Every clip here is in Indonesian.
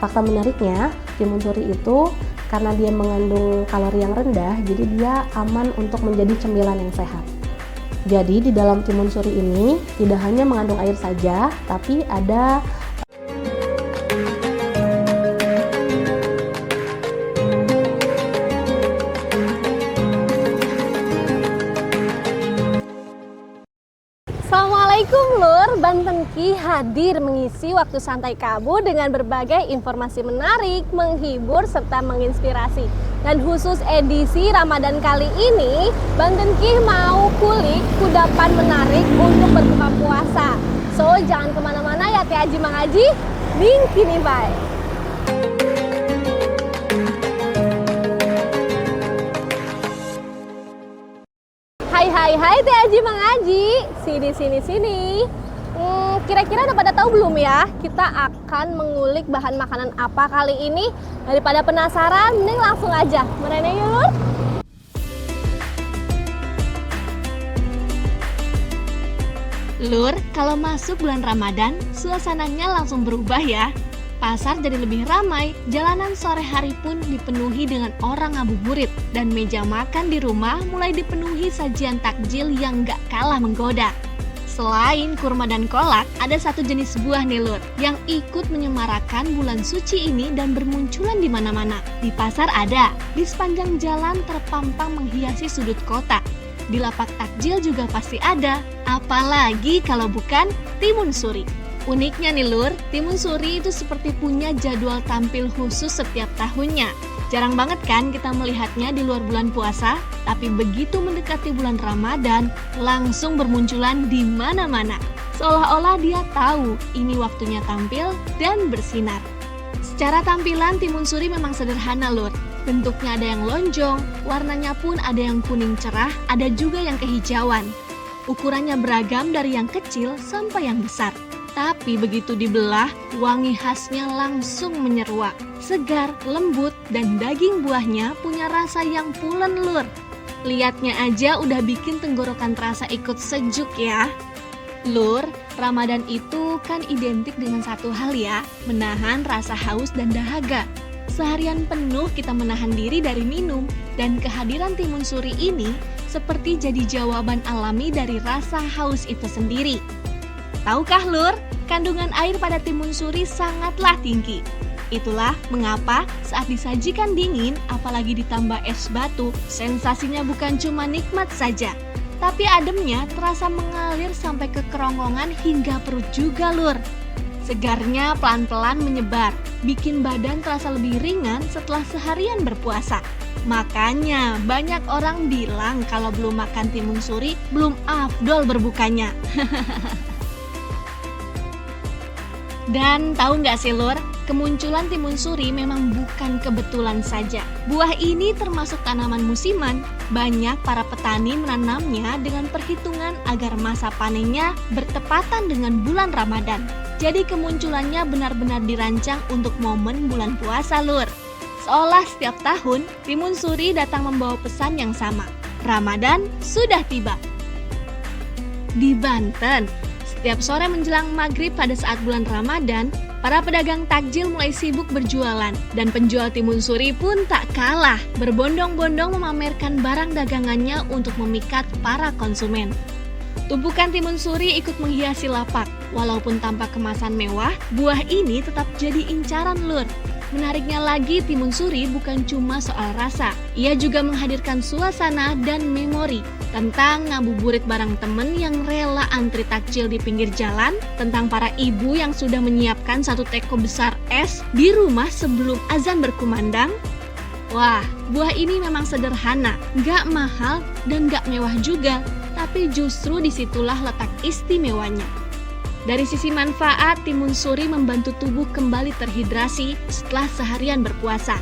Fakta menariknya, timun suri itu karena dia mengandung kalori yang rendah, jadi dia aman untuk menjadi cemilan yang sehat. Jadi di dalam timun suri ini tidak hanya mengandung air saja, tapi ada Assalamualaikum Lur, Banten Ki hadir mengisi waktu santai kamu dengan berbagai informasi menarik, menghibur, serta menginspirasi. Dan khusus edisi Ramadan kali ini, Banten Ki mau kulik kudapan menarik untuk berbuka puasa. So, jangan kemana-mana ya Teh Haji Mang Haji, ning kini bye. Hai Teh Haji Mang Haji, sini. Kira-kira udah pada tahu belum ya? Kita akan mengulik bahan makanan apa kali ini? Daripada penasaran, mending langsung aja. Mereneng yuk Lur. Lur, kalau masuk bulan Ramadan, suasananya langsung berubah ya. Pasar jadi lebih ramai, jalanan sore hari pun dipenuhi dengan orang ngabuburit, dan meja makan di rumah mulai dipenuhi sajian takjil yang gak kalah menggoda. Selain kurma dan kolak, ada satu jenis buah nih Lur, yang ikut menyemarakan bulan suci ini dan bermunculan di mana-mana. Di pasar ada, di sepanjang jalan terpampang menghiasi sudut kota. Di lapak takjil juga pasti ada, apalagi kalau bukan timun suri. Uniknya nih Lur, timun suri itu seperti punya jadwal tampil khusus setiap tahunnya. Jarang banget kan kita melihatnya di luar bulan puasa, tapi begitu mendekati bulan Ramadan, langsung bermunculan di mana-mana. Seolah-olah dia tahu ini waktunya tampil dan bersinar. Secara tampilan timun suri memang sederhana Lur. Bentuknya ada yang lonjong, warnanya pun ada yang kuning cerah, ada juga yang kehijauan. Ukurannya beragam dari yang kecil sampai yang besar. Tapi begitu dibelah, wangi khasnya langsung menyeruak. Segar, lembut, dan daging buahnya punya rasa yang pulen Lur. Lihatnya aja udah bikin tenggorokan terasa ikut sejuk ya. Lur, Ramadan itu kan identik dengan satu hal ya, menahan rasa haus dan dahaga. Seharian penuh kita menahan diri dari minum, dan kehadiran timun suri ini seperti jadi jawaban alami dari rasa haus itu sendiri. Tahukah Lur, kandungan air pada timun suri sangatlah tinggi. Itulah mengapa saat disajikan dingin, apalagi ditambah es batu, sensasinya bukan cuma nikmat saja, tapi ademnya terasa mengalir sampai ke kerongkongan hingga perut juga Lur. Segarnya pelan-pelan menyebar, bikin badan terasa lebih ringan setelah seharian berpuasa. Makanya banyak orang bilang kalau belum makan timun suri, belum afdol berbukanya. Dan tahu nggak sih Lur, kemunculan timun suri memang bukan kebetulan saja. Buah ini termasuk tanaman musiman. Banyak para petani menanamnya dengan perhitungan agar masa panennya bertepatan dengan bulan Ramadan. Jadi kemunculannya benar-benar dirancang untuk momen bulan puasa Lur. Seolah setiap tahun, timun suri datang membawa pesan yang sama. Ramadan sudah tiba. Di Banten, setiap sore menjelang maghrib pada saat bulan Ramadan, para pedagang takjil mulai sibuk berjualan, dan penjual timun suri pun tak kalah, berbondong-bondong memamerkan barang dagangannya untuk memikat para konsumen. Tumpukan timun suri ikut menghiasi lapak. Walaupun tanpa kemasan mewah, buah ini tetap jadi incaran Lur. Menariknya lagi, timun suri bukan cuma soal rasa. Ia juga menghadirkan suasana dan memori tentang ngabuburit bareng temen yang rela antri takjil di pinggir jalan, tentang para ibu yang sudah menyiapkan satu teko besar es di rumah sebelum azan berkumandang. Wah, buah ini memang sederhana, gak mahal dan gak mewah juga, tapi justru disitulah letak istimewanya. Dari sisi manfaat, timun suri membantu tubuh kembali terhidrasi setelah seharian berpuasa.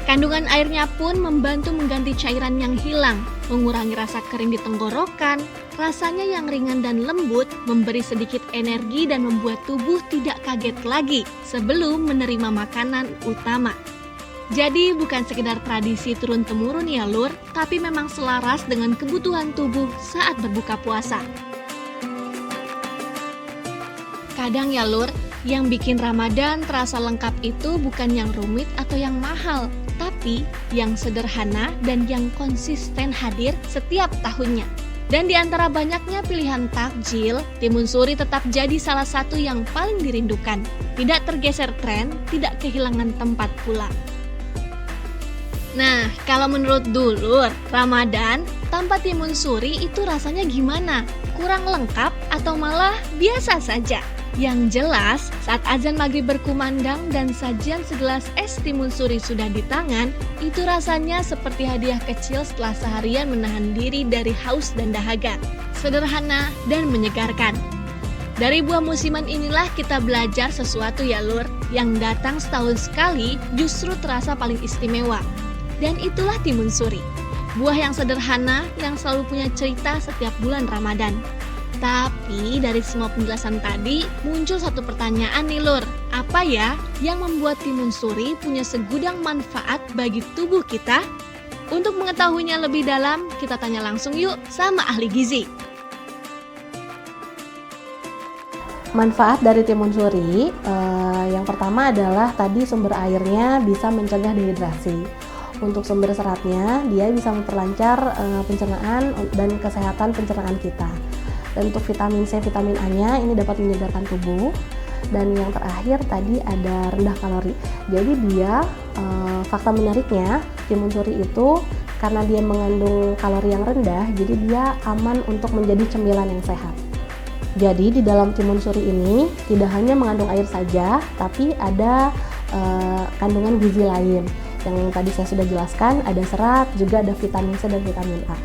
Kandungan airnya pun membantu mengganti cairan yang hilang, mengurangi rasa kering di tenggorokan, rasanya yang ringan dan lembut, memberi sedikit energi dan membuat tubuh tidak kaget lagi sebelum menerima makanan utama. Jadi bukan sekedar tradisi turun-temurun ya Lur, tapi memang selaras dengan kebutuhan tubuh saat berbuka puasa. Kadang ya Lur, Yang bikin Ramadan terasa lengkap itu bukan yang rumit atau yang mahal, tapi yang sederhana dan yang konsisten hadir setiap tahunnya. Dan di antara banyaknya pilihan takjil, timun suri tetap jadi salah satu yang paling dirindukan. Tidak tergeser tren, tidak kehilangan tempat pula. Nah, kalau menurut Dulur, Ramadan tanpa timun suri itu rasanya gimana? Kurang lengkap atau malah biasa saja? Yang jelas, saat azan maghrib berkumandang dan sajian segelas es timun suri sudah di tangan, itu rasanya seperti hadiah kecil setelah seharian menahan diri dari haus dan dahaga. Sederhana dan menyegarkan. Dari buah musiman inilah kita belajar sesuatu ya Lur, yang datang setahun sekali justru terasa paling istimewa. Dan itulah timun suri. Buah yang sederhana yang selalu punya cerita setiap bulan Ramadan. Tapi dari semua penjelasan tadi muncul satu pertanyaan nih Lur. Apa ya yang membuat timun suri punya segudang manfaat bagi tubuh kita? Untuk mengetahuinya lebih dalam, kita tanya langsung yuk sama ahli gizi. Manfaat dari timun suri, yang pertama adalah tadi sumber airnya bisa mencegah dehidrasi. Untuk sumber seratnya, dia bisa memperlancar pencernaan dan kesehatan pencernaan kita. Dan untuk vitamin C, vitamin A-nya ini dapat menyegarkan tubuh. Dan yang terakhir tadi ada rendah kalori. Jadi dia, fakta menariknya, timun suri itu karena dia mengandung kalori yang rendah, jadi dia aman untuk menjadi cemilan yang sehat. Jadi di dalam timun suri ini tidak hanya mengandung air saja, tapi ada kandungan gizi lain. Yang tadi saya sudah jelaskan, ada serat, juga ada vitamin C dan vitamin A.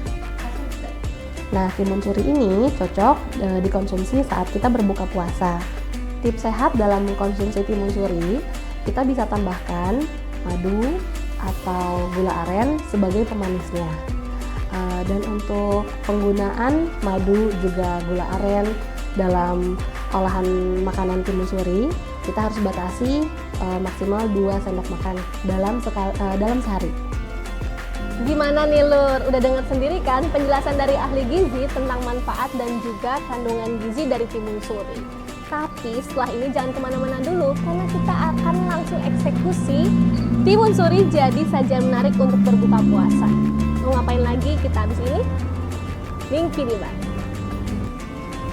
Nah, timun suri ini cocok dikonsumsi saat kita berbuka puasa. Tips sehat dalam mengkonsumsi timun suri, kita bisa tambahkan madu atau gula aren sebagai pemanisnya. Dan untuk penggunaan madu juga gula aren dalam olahan makanan timun suri, kita harus batasi maksimal 2 sendok makan dalam sehari. Gimana nih Lur? Udah dengar sendiri kan penjelasan dari ahli gizi tentang manfaat dan juga kandungan gizi dari timun suri. Tapi setelah ini jangan kemana-mana dulu, karena kita akan langsung eksekusi timun suri jadi sajian menarik untuk berbuka puasa. Mau ngapain lagi kita habis ini? Link video bang.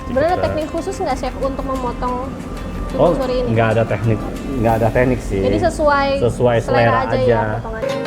Sebenarnya ada teknik khusus nggak Chef untuk memotong timun suri ini? Nggak ada teknik sih. Jadi sesuai selera aja. Ya potongannya.